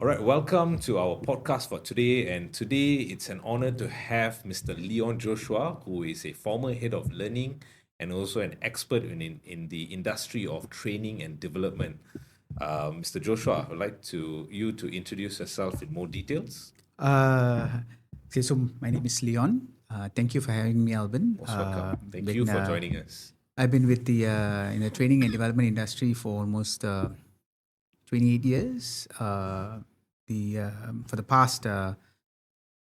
All right, welcome to our podcast for today. And today it's an honor to have Mr. Leon Joshua, who is a former head of learning and also an expert in the industry of training and development. Mr. Joshua, I'd like you to introduce yourself in more details. Uh, so my name is Leon. Thank you for having me, Alvin. Most welcome. Thank you for joining us. I've been with the in the training and development industry for almost 28 years. For the past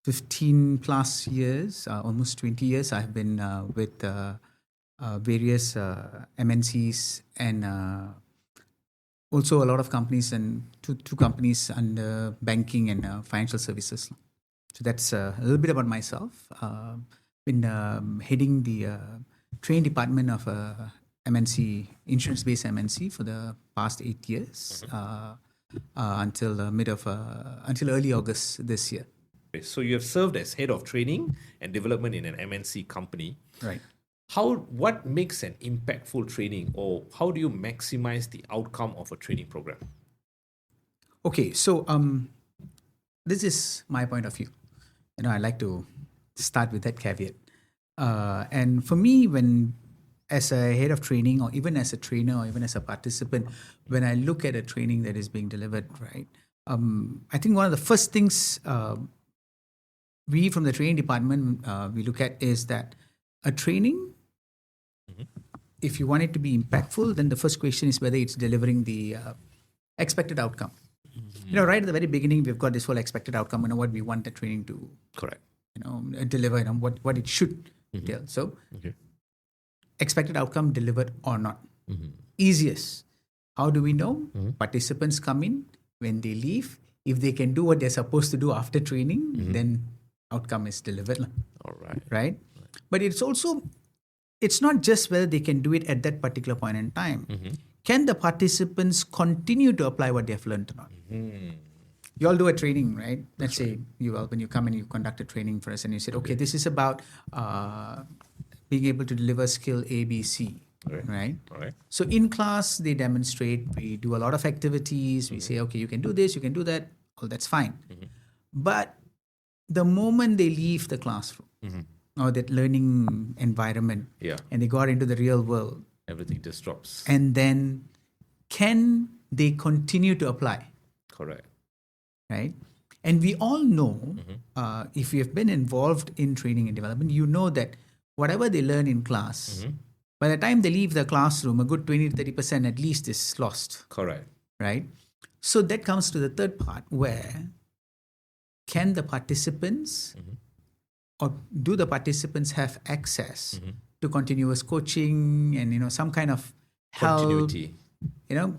15 plus years, almost 20 years, I've been with various MNCs and also a lot of companies and two companies under banking and financial services. So that's a little bit about myself. Been heading the training department of MNC, insurance-based MNC, for the past 8 years until early August this year. So you have served as head of training and development in an MNC company. Right. What makes an impactful training, or how do you maximize the outcome of a training program? Okay, so this is my point of view. I like to start with that caveat. And for me, when as a head of training, or even as a trainer, or even as a participant, when I look at a training that is being delivered, right, I think one of the first things we from the training department we look at is that a training, if you want it to be impactful, then the first question is whether it's delivering the expected outcome. Right at the very beginning, we've got this whole expected outcome, what we want the training to Correct. Deliver, what it should tell. So, expected outcome delivered or not. Easiest. How do we know? Participants come in, when they leave, if they can do what they're supposed to do after training, then outcome is delivered. All right. Right? But it's not just whether they can do it at that particular point in time. Can the participants continue to apply what they have learned or not? You all do a training, right? Let's say when you come and you conduct a training for us and you said, okay, this is about being able to deliver skill A, B, C, right? So in class, they demonstrate, we do a lot of activities, we say, okay, you can do this, you can do that, well, that's fine. But the moment they leave the classroom or that learning environment and they go out into the real world, everything just drops. And then can they continue to apply? Correct. Right? And we all know, if you have been involved in training and development, you know that whatever they learn in class, by the time they leave the classroom, a good 20 to 30% at least is lost. Correct. Right? So that comes to the third part, where can the participants or do the participants have access to continuous coaching and some kind of help,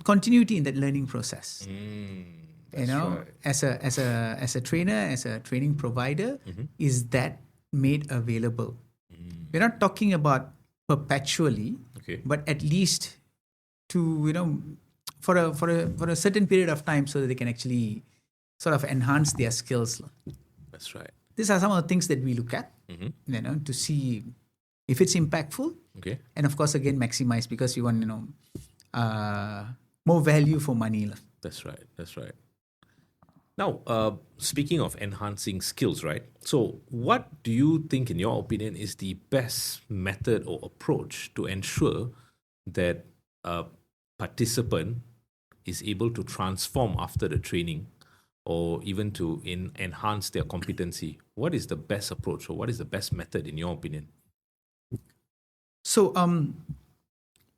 continuity in that learning process. Right. As a trainer, as a training provider, is that made available? We're not talking about perpetually, but at least to for a certain period of time, so that they can actually sort of enhance their skills. That's right. These are some of the things that we look at, to see if it's impactful. And of course, again, maximize, because you want more value for money. That's right. Now, speaking of enhancing skills, right? So what do you think, in your opinion, is the best method or approach to ensure that a participant is able to transform after the training, or even to enhance their competency? What is the best approach, or what is the best method, in your opinion? So,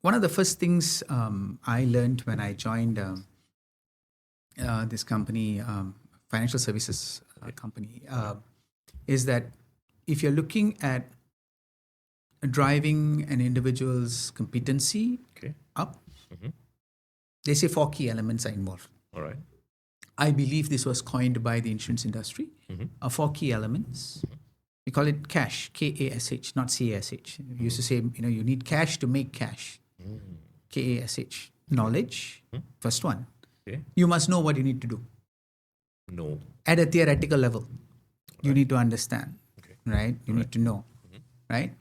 one of the first things I learned when I joined this company, financial services company, is that if you're looking at driving an individual's competency up, they say 4 key elements are involved. All right. I believe this was coined by the insurance industry. 4 key elements. We call it cash, K-A-S-H, not C-A-S-H. We used to say, you need cash to make cash. K-A-S-H. Knowledge, first one. You must know what you need to do. No. At a theoretical level, you need to understand, right? You need to know, right?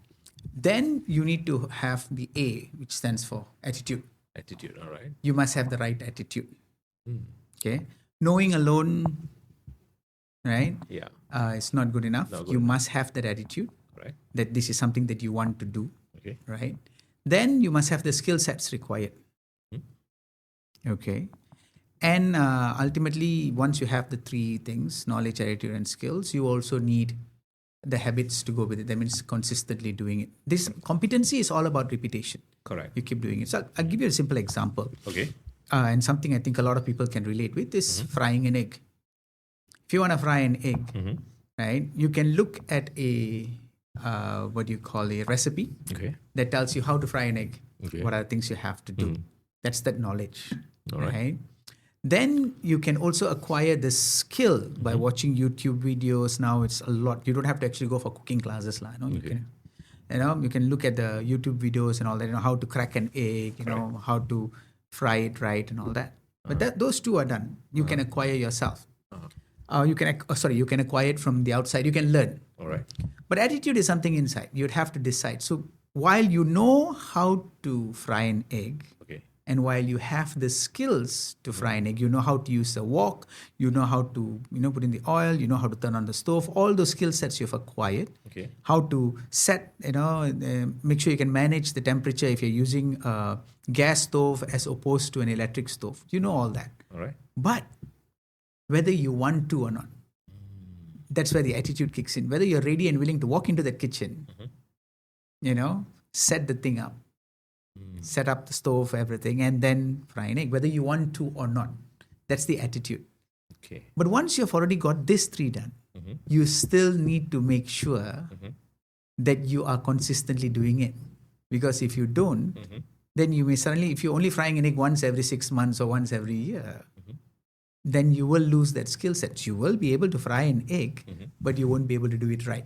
Then you need to have the A, which stands for attitude. Attitude, all right. You must have the right attitude. Okay. Knowing alone, right, Yeah. it's not good enough. Not good You enough. must have that attitude Right. that this is something that you want to do, Okay. right? Then you must have the skill sets required. Hmm. Okay. And ultimately, once you have the three things, knowledge, attitude, and skills, you also need the habits to go with it. That means consistently doing it. This competency is all about repetition. Correct. You keep doing it. So I'll give you a simple example. Okay. And something I think a lot of people can relate with is frying an egg. If you want to fry an egg, Mm-hmm. right, you can look at a, what do you call, a recipe Okay. that tells you how to fry an egg. Okay. What are the things you have to do? That's that knowledge, All right. right? Then you can also acquire the skill by watching YouTube videos. Now it's a lot. You don't have to actually go for cooking classes, lah. You Okay. can, you can look at the YouTube videos and all that. How to crack an egg. How to fry it right and all that. But those two are done. You can acquire yourself. You can you can acquire it from the outside. You can learn. All right. But attitude is something inside. You'd have to decide. So while you know how to fry an egg, Okay. and while you have the skills to fry an egg, you know how to use a wok, you know how to put in the oil, you know how to turn on the stove. All those skill sets you've acquired. Okay. How to set, make sure you can manage the temperature if you're using a gas stove as opposed to an electric stove. You know all that. All right. But whether you want to or not, that's where the attitude kicks in. Whether you're ready and willing to walk into the kitchen, set the thing up, set up the stove, everything, and then fry an egg, whether you want to or not. That's the attitude. Okay. But once you've already got this three done, you still need to make sure that you are consistently doing it. Because if you don't, then you may suddenly, if you're only frying an egg once every 6 months or once every year, then you will lose that skill set. You will be able to fry an egg, but you won't be able to do it right.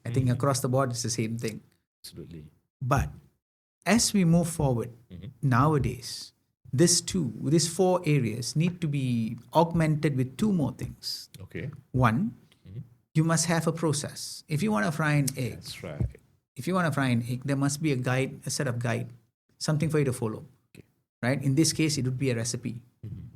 I think across the board, it's the same thing. Absolutely. But as we move forward, nowadays, these 4 areas need to be augmented with 2 more things. Okay. One, you must have a process. If you want to fry an egg, That's right. there must be a set of guide, something for you to follow. Okay. Right? In this case, it would be a recipe.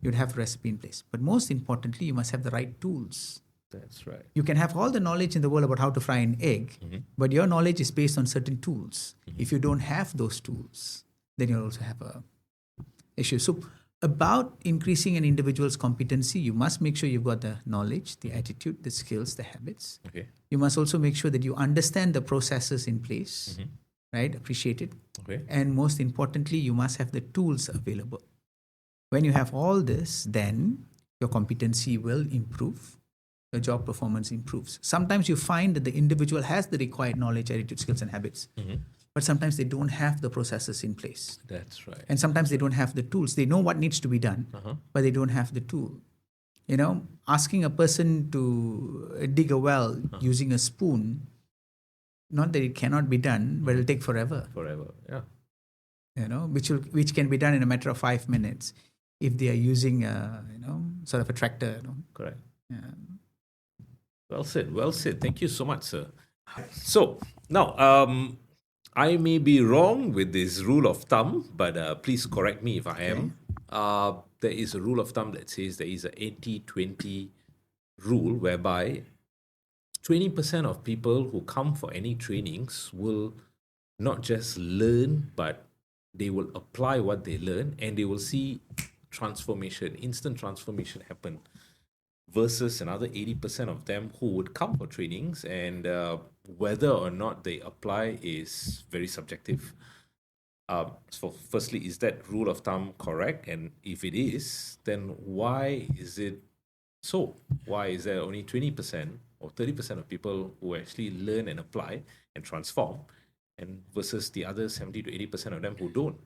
You'd have a recipe in place. But most importantly, you must have the right tools. That's right. You can have all the knowledge in the world about how to fry an egg, but your knowledge is based on certain tools. If you don't have those tools, then you'll also have a issue. So about increasing an individual's competency, you must make sure you've got the knowledge, the attitude, the skills, the habits. Okay. You must also make sure that you understand the processes in place, right? Appreciate it. Okay. And most importantly, you must have the tools available. When you have all this, then your competency will improve. Your job performance improves. Sometimes you find that the individual has the required knowledge, attitude, skills, and habits, but sometimes they don't have the processes in place. That's right. And sometimes they don't have the tools. They know what needs to be done, but they don't have the tool. Asking a person to dig a well using a spoon, not that it cannot be done, but it'll take forever. Forever. Yeah. Which can be done in a matter of 5 minutes if they are using sort of a tractor. Correct. Yeah. Well said. Well said. Thank you so much, sir. So now, I may be wrong with this rule of thumb, but please correct me if I am. There is a rule of thumb that says there is a 80-20 rule whereby 20% of people who come for any trainings will not just learn, but they will apply what they learn and they will see transformation, instant transformation happen, versus another 80% of them who would come for trainings and whether or not they apply is very subjective. So firstly, is that rule of thumb correct? And if it is, then why is it so? Why is there only 20% or 30% of people who actually learn and apply and transform, and versus the other 70 to 80% of them who don't?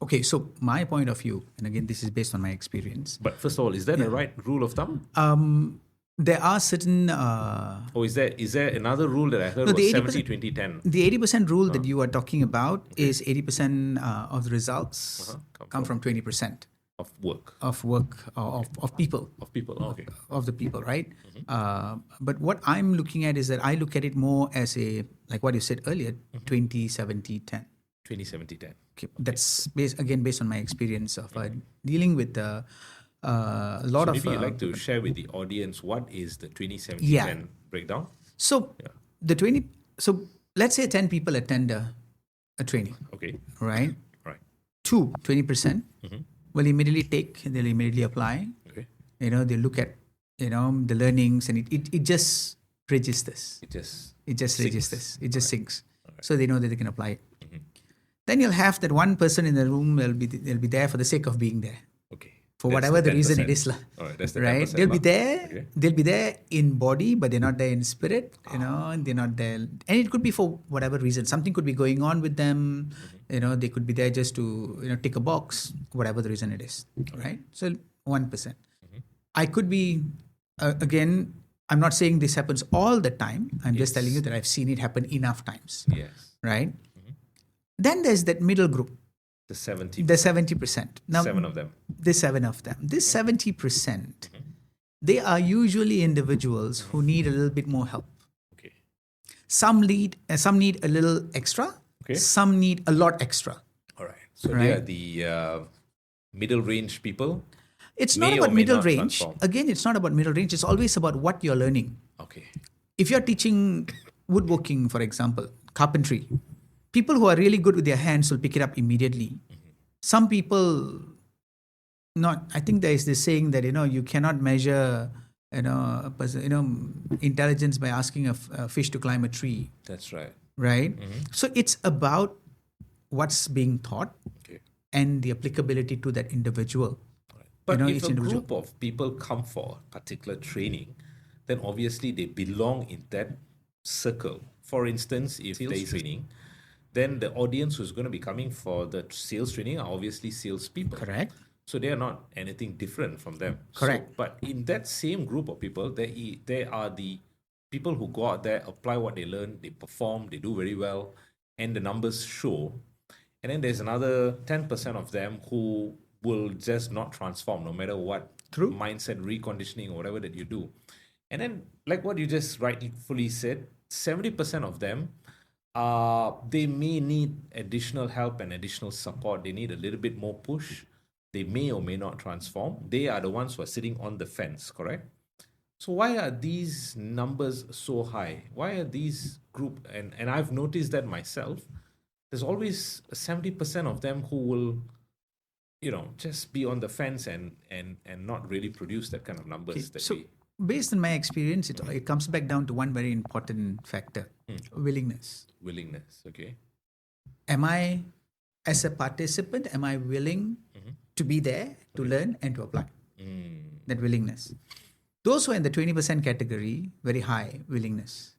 Okay, so my point of view, and again, this is based on my experience. But first of all, is that a right rule of thumb? There are certain... or is there another rule that I heard No, was the 70, 20, 10? The 80% rule that you are talking about is 80% of the results come from 20% Of work. of people. Of people. Okay. Of the people, right? But what I'm looking at is that I look at it more as like what you said earlier, 20, 70, 10. 20, 70, 10. Okay. That's based on my experience of dealing with a lot So of maybe you'd like to share with the audience what is the 20-70-10 Yeah. breakdown? so the 20. So let's say 10 people attend a training, Okay. right? Right. 20% will immediately take, they'll immediately apply. Okay. They look at the learnings, and it just registers. It just It just sinks. registers. It just sinks. So they know that they can apply it. Then you'll have that one person in the room. They'll be there for the sake of being there, Okay. for That's whatever the reason 10%. it is, lah. All right. That's the Right? 10%. They'll be lah. there. Okay. They'll be there in body, but they're not there in spirit. And they're not there. And it could be for whatever reason. Something could be going on with them. They could be there just to tick a box, whatever the reason it is. Right? So 1%. I could be again. I'm not saying this happens all the time. I'm just telling you that I've seen it happen enough times. Yes. Right? Then there's that middle group, The 70. the 70%. Now, 7 of them. the 7 of them. This 70%, they are usually individuals who need a little bit more help. Okay. Some need a little extra. Okay. Some need a lot extra. All right. So they Right. are the middle range people. It's May not or about may middle not range. transform. Again, it's not about middle range. It's always about what you're learning. Okay. If you're teaching woodworking, for example, carpentry, people who are really good with their hands will pick it up immediately. Some people not. I think there is this saying that you cannot measure intelligence by asking a fish to climb a tree, That's right. right? So it's about what's being taught Okay. and the applicability to that individual. But if each a individual. group of people come for a particular training, then obviously they belong in that circle. For instance, if there is training, then the audience who's going to be coming for the sales training are obviously salespeople. Correct. So they are not anything different from them. Correct. So, but in that same group of people, there are the people who go out there, apply what they learn, they perform, they do very well, and the numbers show. And then there's another 10% of them who will just not transform no matter what True. mindset reconditioning or whatever that you do. And then, like what you just rightfully said, 70% of them, they may need additional help and additional support. They need a little bit more push. They may or may not transform. They are the ones who are sitting on the fence, correct? So why are these numbers so high? Why are these group, and I've noticed that myself, there's always 70% of them who will just be on the fence and not really produce that kind of numbers that So we based on my experience, it comes back down to one very important factor: willingness. willingness. Okay. Am I, as a participant, am I willing to be there, to learn and to apply? That willingness. Those who are in the 20% category, very high willingness.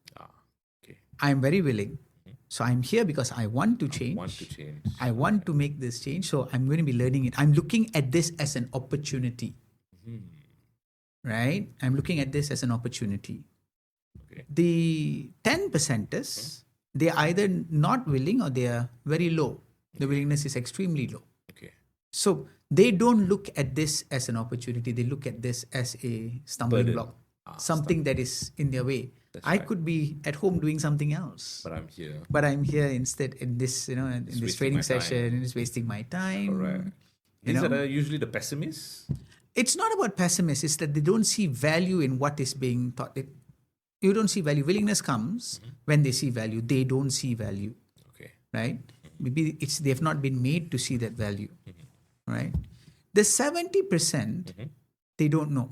Okay. I'm very willing. So I'm here because I want to change. Want to change. I want to make this change. So I'm going to be learning it. I'm looking at this as an opportunity. Right? I'm looking at this as an opportunity. Okay. The 10%ers, they're either not willing or they are very low. The willingness is extremely low. Okay. So they don't look at this as an opportunity. They look at this as a stumbling Burden. block, something that is in their way. That's I right. could be at home doing something else, But I'm here. but I'm here instead in this, in this wasting training my time. session, and it's wasting my time. Correct. You These know? are usually the pessimists. It's not about pessimists. It's that they don't see value in what is being taught. You don't see value. Willingness comes when they see value. They don't see value, Okay. right? Maybe they've not been made to see that value, right? The 70%, they don't know.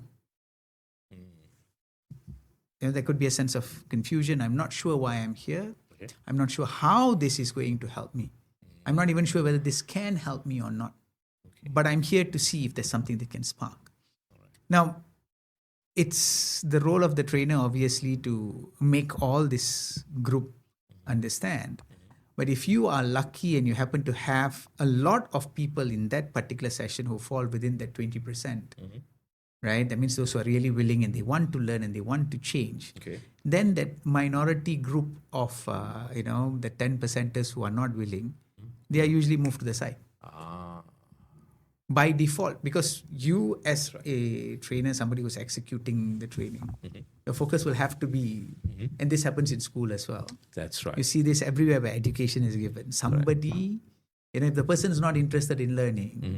There could be a sense of confusion. I'm not sure why I'm here. Okay. I'm not sure how this is going to help me. I'm not even sure whether this can help me or not. But I'm here to see if there's something that can spark. Now, it's the role of the trainer, obviously, to make all this group understand. But if you are lucky and you happen to have a lot of people in that particular session who fall within that 20%, right? That means those who are really willing and they want to learn and they want to change. Okay. Then that minority group of, the 10%ers who are not willing, they are usually moved to the side. By default, because you as a trainer, somebody who's executing the training, your focus will have to be, and this happens in school as well. That's right. You see this everywhere where education is given. Somebody If the person is not interested in learning,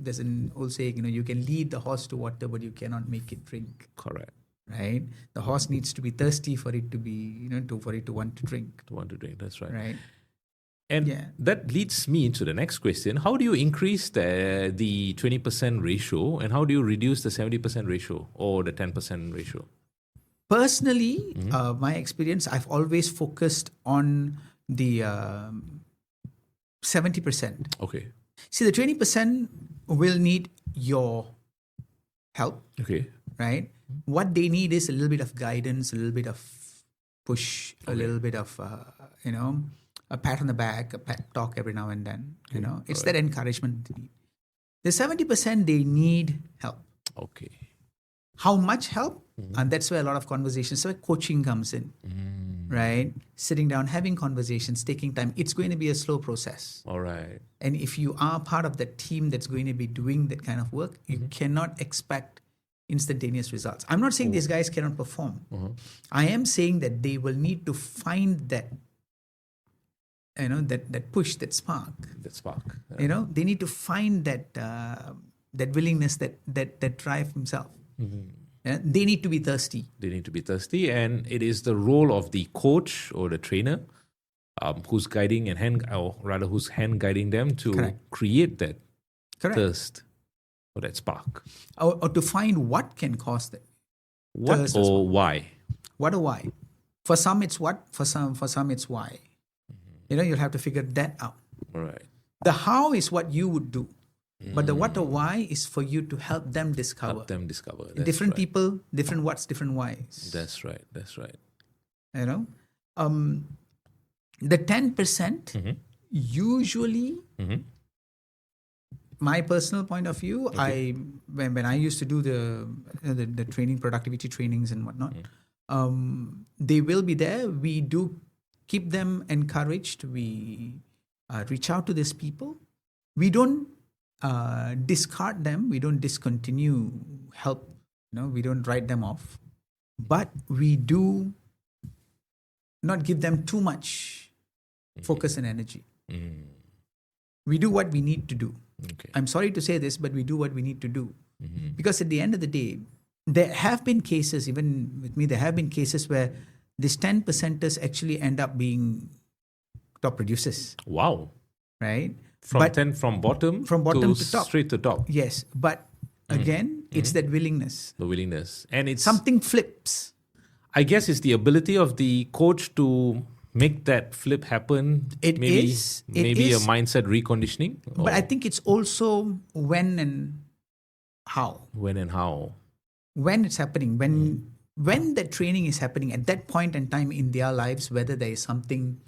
there's an old saying, you can lead the horse to water, but you cannot make it drink. Correct. Right? The horse needs to be thirsty for it to be, for it to want to drink. To want to drink, that's right. Right. And that leads me to the next question. How do you increase the 20% ratio, and how do you reduce the 70% ratio or the 10% ratio? Personally, my experience, I've always focused on the 70%. Okay. See, the 20% will need your help. Okay. Right? What they need is a little bit of guidance, a little bit of push, a little bit of, a pat on the back, a pep talk every now and then. It's that encouragement they need. The 70%, they need help. Okay. How much help? And that's where a lot of conversations, so coaching comes in, right? Sitting down, having conversations, taking time. It's going to be a slow process. All right. And if you are part of the team that's going to be doing that kind of work, you cannot expect instantaneous results. I'm not saying these guys cannot perform. I am saying that they will need to find that, that push, that spark. That spark. They need to find that that willingness, that drive himself. They need to be thirsty. They need to be thirsty, and it is the role of the coach or the trainer who's guiding who's hand guiding them to create that thirst or that spark. Or to find what can cause that. What or why? What or why? For some it's what, for some it's why. You'll have to figure that out. All right. The how is what you would do. But the what or why is for you to help them discover. That's different right. people, different whats, different whys. That's right. The 10%, usually, my personal point of view, when I used to do the training, productivity trainings and whatnot, they will be there. We do keep them encouraged. We reach out to these people. We don't discard them. We don't discontinue help. We don't write them off. But we do not give them too much focus and energy. We do what we need to do. Okay. I'm sorry to say this, but we do what we need to do. Because at the end of the day, there have been cases, even with me, there have been cases where these 10%ers actually end up being top producers. Wow. Right? From bottom to top. Straight to top. Yes. But again, it's that willingness. The willingness. And it's something flips. I guess it's the ability of the coach to make that flip happen. Maybe a mindset reconditioning. But I think it's also when and how. When it's happening. When the training is happening at that point in time in their lives, whether there is something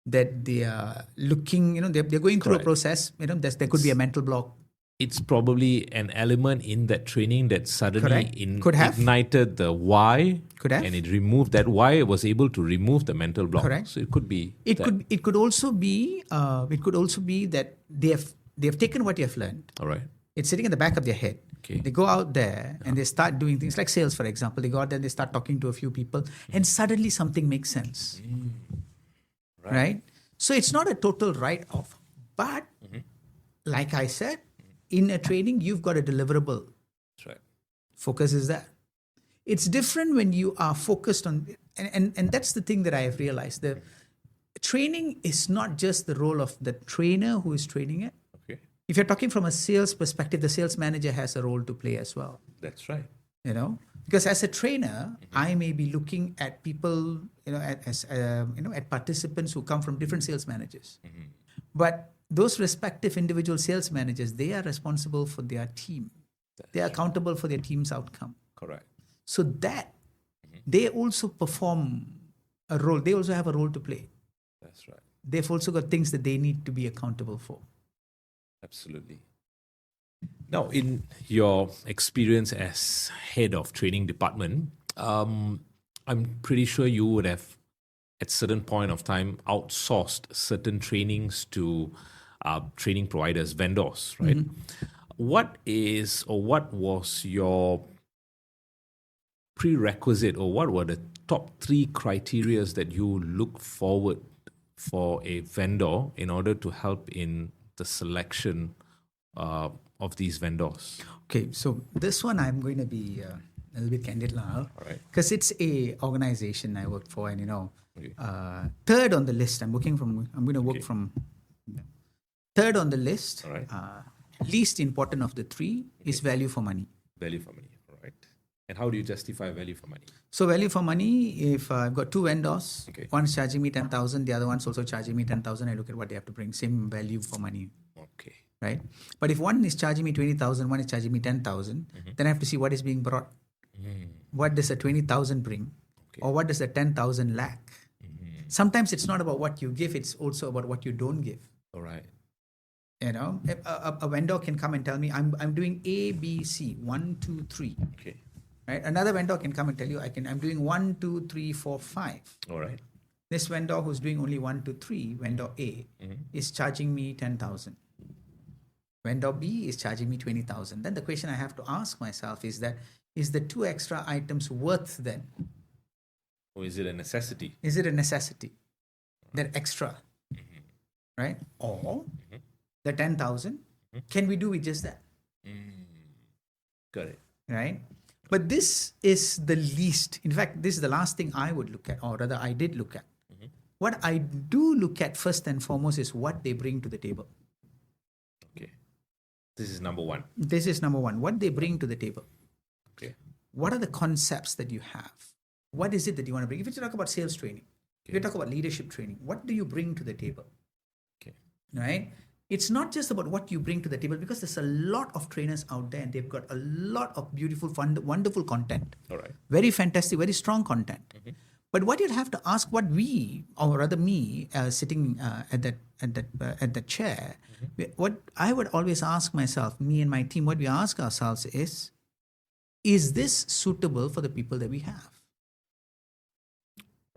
that they are looking, they're going through a process, there could be a mental block. It's probably an element in that training that suddenly ignited the why. And it removed that why. It was able to remove the mental block. Correct. So it could be. It could also be that they have taken what you have learned. All right. It's sitting in the back of their head. Okay. They go out there and they start doing things like sales, for example. They go out there and they start talking to a few people, and suddenly something makes sense. Right? So it's not a total write-off. But like I said, in a training, you've got a deliverable. That's right. Focus is there. It's different when you are focused on, and that's the thing that I have realized. The training is not just the role of the trainer who is training it. Okay. If you're talking from a sales perspective, the sales manager has a role to play as well. That's right. Because as a trainer, I may be looking at people, at participants who come from different sales managers. But those respective individual sales managers, they are responsible for their team. They are accountable for their team's outcome. Correct. So that they also perform a role. They also have a role to play. That's right. They've also got things that they need to be accountable for. Absolutely. Now, in your experience as head of training department, I'm pretty sure you would have, at certain point of time, outsourced certain trainings to training providers, vendors, right? What was your prerequisite, or what were the top 3 criterias that you look forward for a vendor in order to help in the selection of these vendors? Okay, so this one I'm going to be a little bit candid now, right. because it's a organization I work for, and Okay. third on the list. I'm going to work Okay. from third on the list. All right. Least important of the three is value for money. Value for money. All right. And how do you justify value for money? So value for money, if I've got two vendors, Okay. one's charging me 10,000, the other one's also charging me 10,000, I look at what they have to bring, same value for money, Okay. right? But if one is charging me 20,000, one is charging me 10,000, then I have to see what is being brought. What does the 20,000 bring? Okay. Or what does the 10,000 lack? Sometimes it's not about what you give, it's also about what you don't give. All right. A vendor can come and tell me, I'm doing A, B, C, 1, 2, 3. Okay. Right? Another vendor can come and tell you, I'm doing 1, 2, 3, 4, 5. All right. This vendor who's doing only 1, 2, 3, vendor A, is charging me 10,000. Vendor B is charging me 20,000. Then the question I have to ask myself is that, is the two extra items worth then? Or is it a necessity? Is it a necessity? That extra, right? Or the 10,000, can we do with just that? Got it. Right? But this is the least. In fact, this is the last thing I would look at, or rather, I did look at. What I do look at first and foremost is what they bring to the table. Okay. This is number one. This is number one. What they bring to the table. Okay. What are the concepts that you have? What is it that you want to bring? If you talk about sales training, if you talk about leadership training, what do you bring to the table? Okay. Right? It's not just about what you bring to the table, because there's a lot of trainers out there and they've got a lot of beautiful, fun, wonderful content. All right. Very fantastic, very strong content. But what you'd have to ask, what we, or rather me, sitting at that chair, what I would always ask myself, me and my team, what we ask ourselves is this suitable for the people that we have?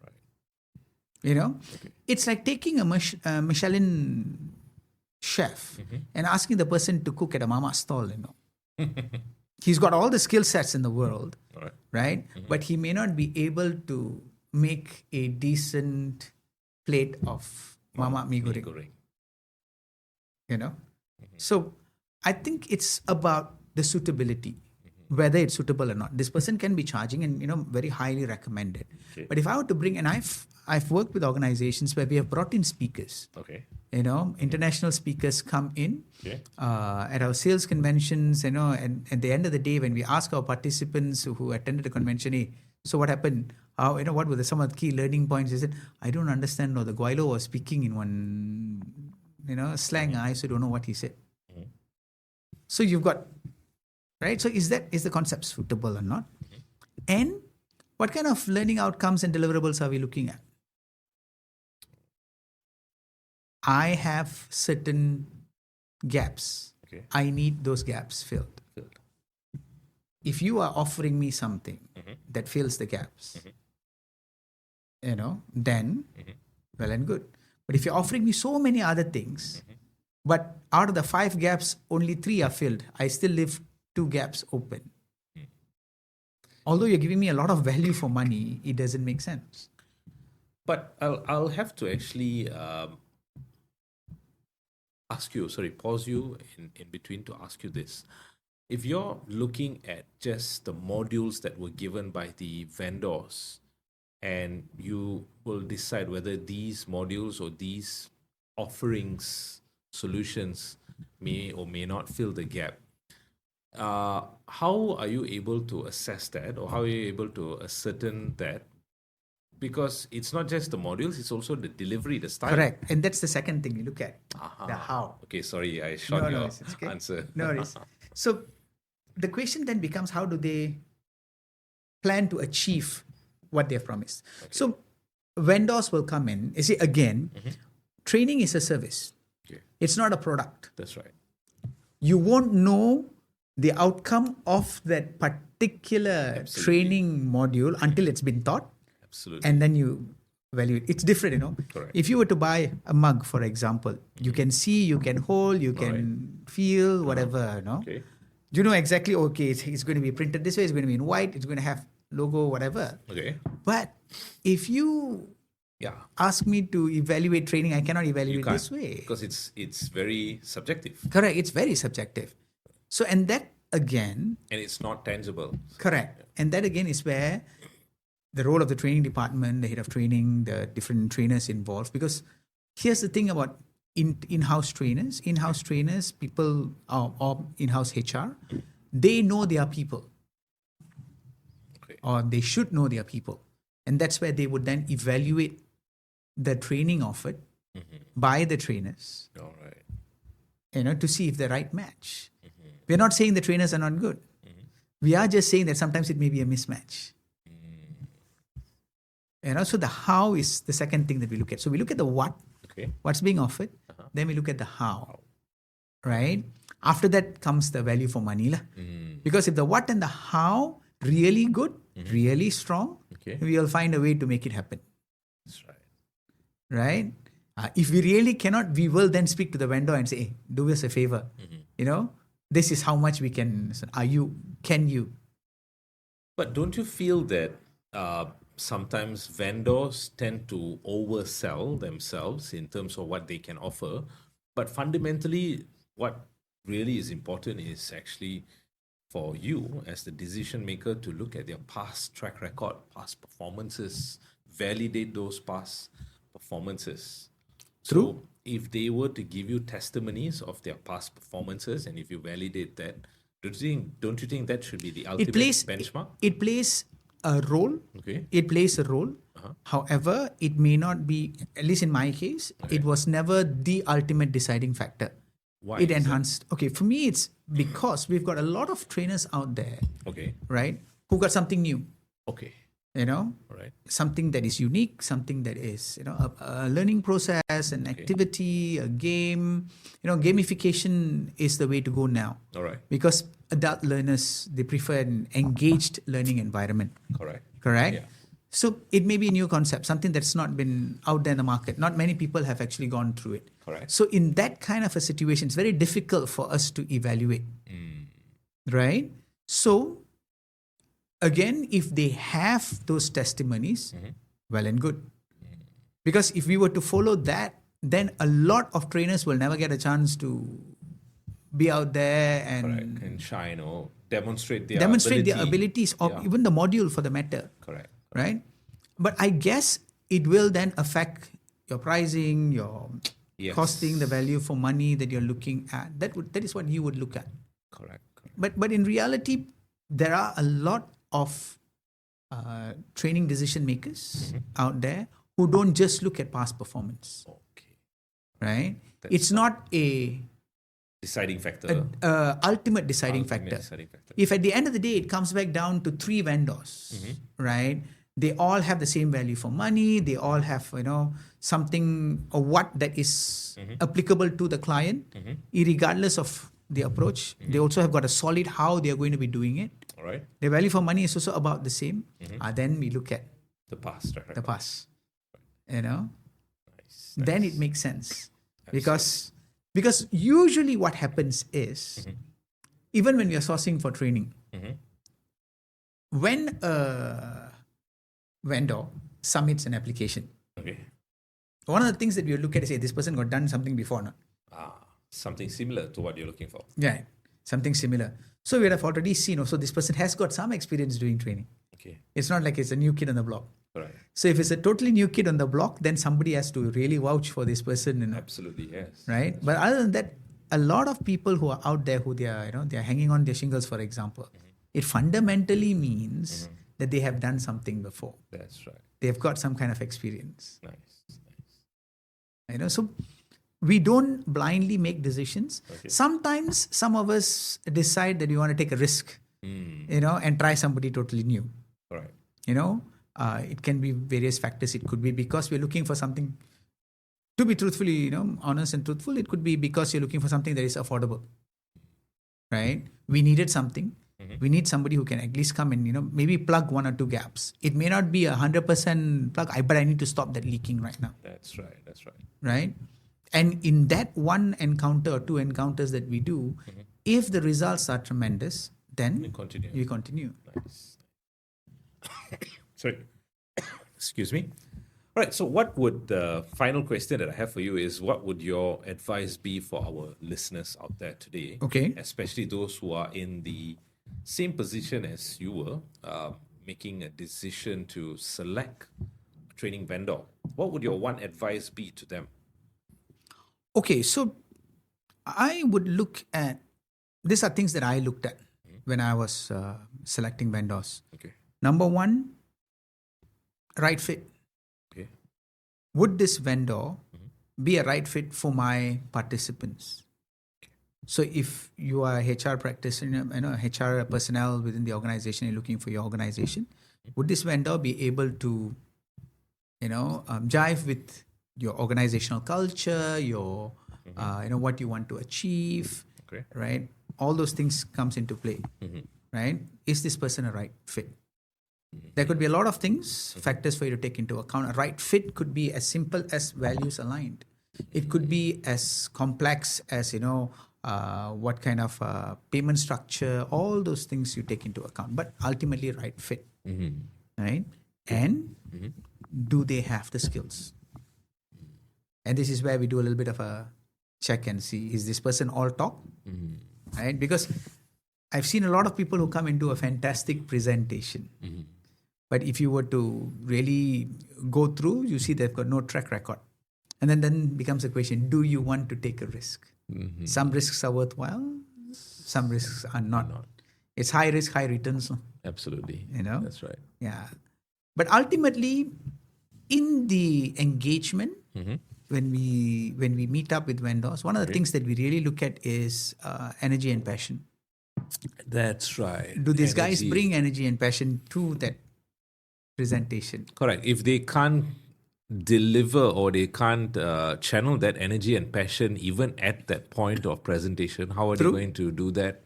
Right. It's like taking a Michelin chef and asking the person to cook at a mama stall. He's got all the skill sets in the world, right? But he may not be able to make a decent plate of mama mee goreng. So I think it's about the suitability, whether it's suitable or not. This person can be charging and very highly recommended. Okay. But if I were to bring, and I've worked with organizations where we have brought in speakers. Okay. International speakers come in Okay. at our sales conventions, and at the end of the day, when we ask our participants who attended the convention, hey, so what happened? How, what were some of the key learning points? They said, I don't understand. The Guaylo was speaking in one, slang. I also don't know what he said. So you've got, right? So is the concept suitable or not? And what kind of learning outcomes and deliverables are we looking at? I have certain gaps. Okay. I need those gaps filled. If you are offering me something that fills the gaps, then well and good. But if you're offering me so many other things, but out of the 5 gaps, only 3 are filled, I still leave 2 gaps open. Although you're giving me a lot of value for money, it doesn't make sense. But I'll have to actually pause you in between to ask you this. If you're looking at just the modules that were given by the vendors, and you will decide whether these modules or these offerings, solutions may or may not fill the gap, how are you able to assess that, or how are you able to ascertain that? Because it's not just the modules, it's also the delivery, the style. Correct. And that's the second thing you look at, the how. Okay, sorry, I shot your it's okay. answer. No worries. So the question then becomes, how do they plan to achieve what they've promised? Okay. So vendors will come in. You see, again, training is a service. Okay. It's not a product. That's right. You won't know the outcome of that particular training module until it's been taught. Absolutely. And then you value it. It's different, Correct. If you were to buy a mug, for example, you can see, you can hold, you can feel, whatever, Okay. You know exactly, okay, it's going to be printed this way, it's going to be in white, it's going to have logo, whatever. Okay. But if you Yeah. Ask me to evaluate training, I cannot You evaluate can't this way. because it's very subjective Correct. It's very subjective. So, and that again, and it's not tangible. correct. And that again is where the role of the training department, the head of training, the different trainers involved. Because here's the thing about in-house trainers, people or in-house HR, they know their people, Okay. or they should know their people. And that's where they would then evaluate the training offered by the trainers, All right. to see if they're right match. We're not saying the trainers are not good. We are just saying that sometimes it may be a mismatch. So the how is the second thing that we look at. So we look at the what, Okay. what's being offered, then we look at the how, right? After that comes the value for money. Because if the what and the how really good, really strong, Okay. we will find a way to make it happen, That's right. right? If we really cannot, we will then speak to the vendor and say, hey, do us a favor. This is how much we can, can you? But don't you feel that sometimes vendors tend to oversell themselves in terms of what they can offer? But fundamentally, what really is important is actually for you as the decision maker to look at their past track record, past performances, validate those past performances. True. So if they were to give you testimonies of their past performances, and if you validate that, don't you think that should be the ultimate benchmark? It plays a role. Okay. It plays a role. However, it may not be, at least in my case, it was never the ultimate deciding factor. Why It is that? enhanced. Okay, for me, it's because we've got a lot of trainers out there, Okay. right, who got something new, Okay. All right. something that is unique, something that is, a learning process, an activity, a game. Gamification is the way to go now. All right. Because adult learners, they prefer an engaged learning environment. Correct? Yeah. So it may be a new concept, something that's not been out there in the market. Not many people have actually gone through it. Correct. So in that kind of a situation, it's very difficult for us to evaluate. Right? So again, if they have those testimonies, well and good. Because if we were to follow that, then a lot of trainers will never get a chance to be out there and Correct. And shine or demonstrate their their abilities, or Yeah. even the module for the matter. Correct. Right? But I guess it will then affect your pricing, your Yes. costing, the value for money that you're looking at. That is what you would look at. Correct. But in reality, there are a lot of training decision makers out there who don't just look at past performance. Okay. Right? That's It's not a Deciding factor. ultimate deciding Ultimate factor. deciding factor. If at the end of the day it comes back down to 3 vendors, right? They all have the same value for money. They all have, something or what that is applicable to the client, irregardless of the approach. They also have got a solid how they are going to be doing it. All right. The value for money is also about the same. Then we look at The past track the record. past. Nice. Then it makes sense. Because usually what happens is, even when we are sourcing for training, when a vendor submits an application, Okay. one of the things that we look at is, say, this person got done something before, not? Something similar to what you're looking for. Yeah, something similar. So we would have already seen, so this person has got some experience doing training. Okay. It's not like it's a new kid on the block. Right. So if it's a totally new kid on the block, then somebody has to really vouch for this person, Absolutely, yes. right? But other than that, a lot of people who are out there who they are, they are hanging on their shingles, for example, it fundamentally means that they have done something before. That's right. They've got some kind of experience. Nice. So we don't blindly make decisions. Okay. Sometimes some of us decide that we want to take a risk, and try somebody totally new. All right. It can be various factors. It could be because we're looking for something, to be truthfully, honest and truthful, it could be because you're looking for something that is affordable, right? We needed something. We need somebody who can at least come and, maybe plug 1 or 2 gaps. It may not be 100% plug, but I need to stop that leaking right now. That's right. Right? And in that 1 encounter or 2 encounters that we do, if the results are tremendous, then We continue. we continue. Nice. Sorry. Excuse me. Right. So, what would the final question that I have for you is what would your advice be for our listeners out there today, Okay. especially those who are in the same position as you were, making a decision to select a training vendor? What would your one advice be to them? Okay, so I would look at these are things that I looked at when I was selecting vendors. Okay. Number one, right fit. Okay. Would this vendor be a right fit for my participants? So if you are a HR practitioner, HR personnel within the organization, you're looking for your organization, would this vendor be able to, jive with your organizational culture, your, what you want to achieve, Okay. right? All those things comes into play, right? Is this person a right fit? There could be a lot of things, factors for you to take into account. A right fit could be as simple as values aligned. It could be as complex as, what kind of payment structure, all those things you take into account. But ultimately, right fit, right? And do they have the skills? And this is where we do a little bit of a check and see, is this person all talk? Right? Because I've seen a lot of people who come and do a fantastic presentation. But if you were to really go through, you see they've got no track record. And then becomes a question, do you want to take a risk? Some risks are worthwhile, some risks are not. It's high risk, high returns. Absolutely. That's right. Yeah. But ultimately, in the engagement, when we meet up with vendors, one of the things that we really look at is energy and passion. That's right. Do these guys bring energy and passion to that presentation? Correct. If they can't deliver or they can't channel that energy and passion even at that point of presentation, how are they going to do that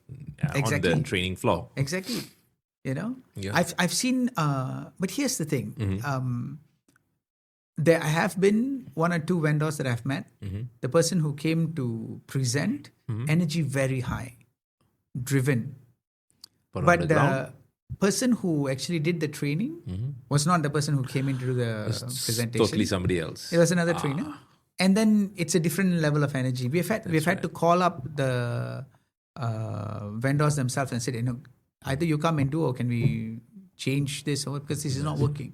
on the training floor? Exactly. Yeah. I've seen, but here's the thing. There have been one or two vendors that I've met. The person who came to present, energy very high, driven. But the person who actually did the training was not the person who came in to do the presentation. Totally somebody else. It was another trainer. And then it's a different level of energy. We've had to call up the vendors themselves and said, either you come and do, or can we change this, or because this is not working.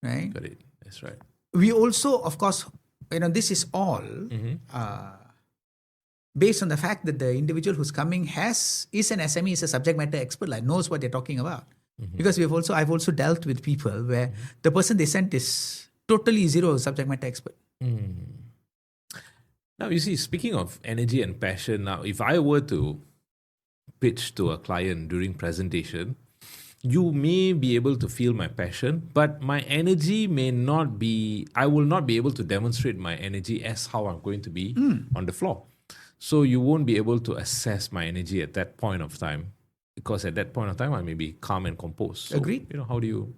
Right? Got it. That's right. We also, of course, this is all based on the fact that the individual who's coming is an SME, is a subject matter expert, like knows what they're talking about. Because I've also dealt with people where the person they sent is totally zero subject matter expert. Now, you see, speaking of energy and passion, now, if I were to pitch to a client during presentation, you may be able to feel my passion, but my energy may not be, I will not be able to demonstrate my energy as how I'm going to be on the floor. So you won't be able to assess my energy at that point of time, because at that point of time, I may be calm and composed. So, Agreed. How do you...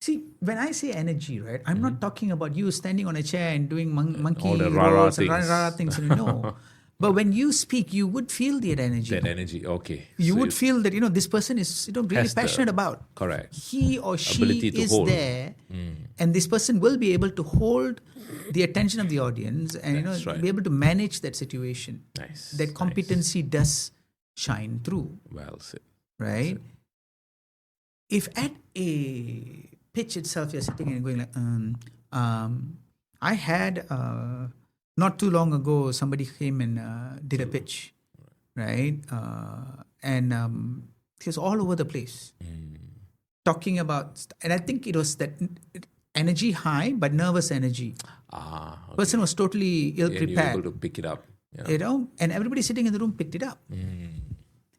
See, when I say energy, right, I'm not talking about you standing on a chair and doing monkey all the rah-rah rolls and things. rah-rah things. No. But when you speak, you would feel that energy. That energy, okay. You So would feel that, this person is really has the- passionate about. Correct. He or she Ability to is hold. there, and this person will be able to hold the attention of the audience and That's right. be able to manage that situation. Nice. That competency does shine through, Well said. right? If at a pitch itself you're sitting and going like, I had not too long ago somebody came and did a pitch, right? And he was all over the place talking about, and I think it was that energy high but nervous energy. Okay. Person was totally ill And you're prepared, able to pick it up. Yeah. and everybody sitting in the room picked it up.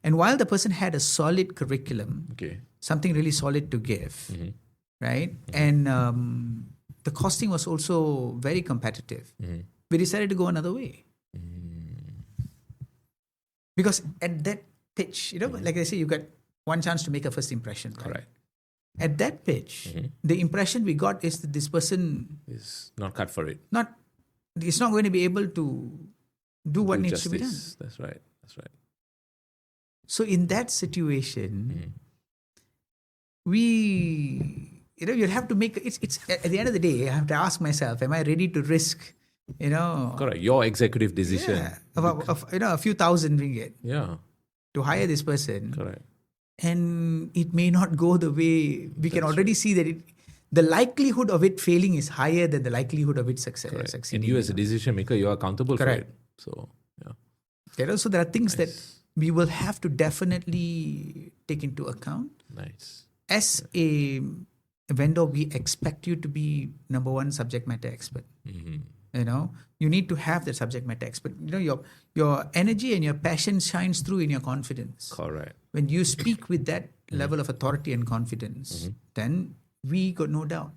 And while the person had a solid curriculum, Okay. something really solid to give, right? And the costing was also very competitive. We decided to go another way. Because at that pitch, like I say, you got one chance to make a first impression. Right? Correct. At that pitch, the impression we got is that this person Is not cut for it. is not going to be able to do what needs to be done. Justice. That's right. That's right. So in that situation, we you'll have to make it's at the end of the day, I have to ask myself, am I ready to risk, Correct. Your executive decision. yeah, a few thousand ringgit Yeah. to hire this person, Correct. and it may not go the way we can already see that the likelihood of it failing is higher than the likelihood of it Correct. And succeeding. you as a decision maker, you are accountable Correct. for it. So yeah. There are things that we will have to definitely take into account. Nice. As a vendor, we expect you to be number one subject matter expert. You need to have the subject matter expert. Your energy and your passion shines through in your confidence. Correct. When you speak with that level of authority and confidence, then we got no doubt.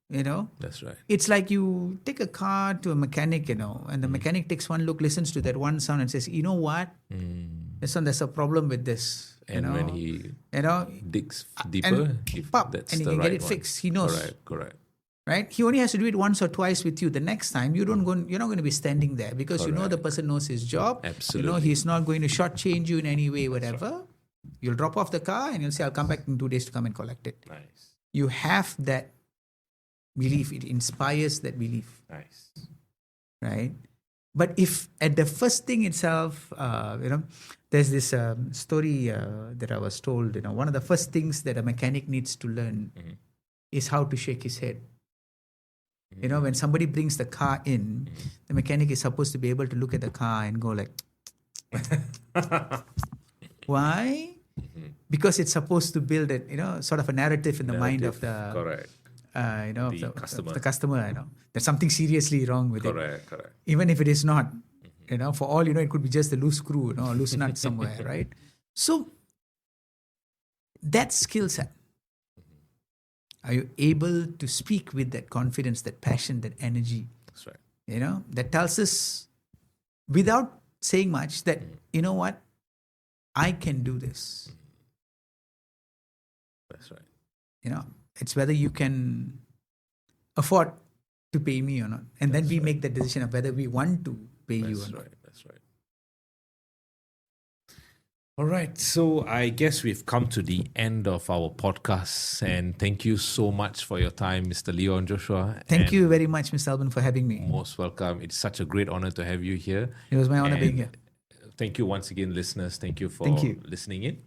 That's right. It's like you take a car to a mechanic, and the mechanic takes one look, listens to that one sound and says, you know what? There's a problem with this. And when he digs deeper, and if pop, that's and he the can right get it one. fixed. He knows. Correct. Right? He only has to do it once or twice with you. The next time, you're not going to be standing there because the person knows his job. Absolutely. He's not going to shortchange you in any way, whatever. You'll drop off the car and you'll say, I'll come back in 2 days to come and collect it. Nice. You have that belief. It inspires that belief. Nice. Right? But if at the first thing itself, there's this story that I was told, one of the first things that a mechanic needs to learn is how to shake his head. When somebody brings the car in, the mechanic is supposed to be able to look at the car and go like, why? Because it's supposed to build a, sort of a narrative in the mind of the, Correct. the customer. The customer, there's something seriously wrong with it. Correct. Even if it is not, for all it could be just a loose screw, a loose nut somewhere, right? So that skill set, are you able to speak with that confidence, that passion, that energy? That's right. That tells us without saying much that, you know what, I can do this. That's right. It's whether you can afford to pay me or not. And then we make the decision of whether we want to pay you or not. That's right. All right. So I guess we've come to the end of our podcast. And thank you so much for your time, Mr. Leon Joshua. Thank you very much, Mr. Alban, for having me. Most welcome. It's such a great honor to have you here. It was my honor being here. Thank you once again, listeners. Thank you for listening in.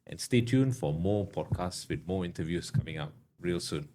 And stay tuned for more podcasts with more interviews coming up real soon.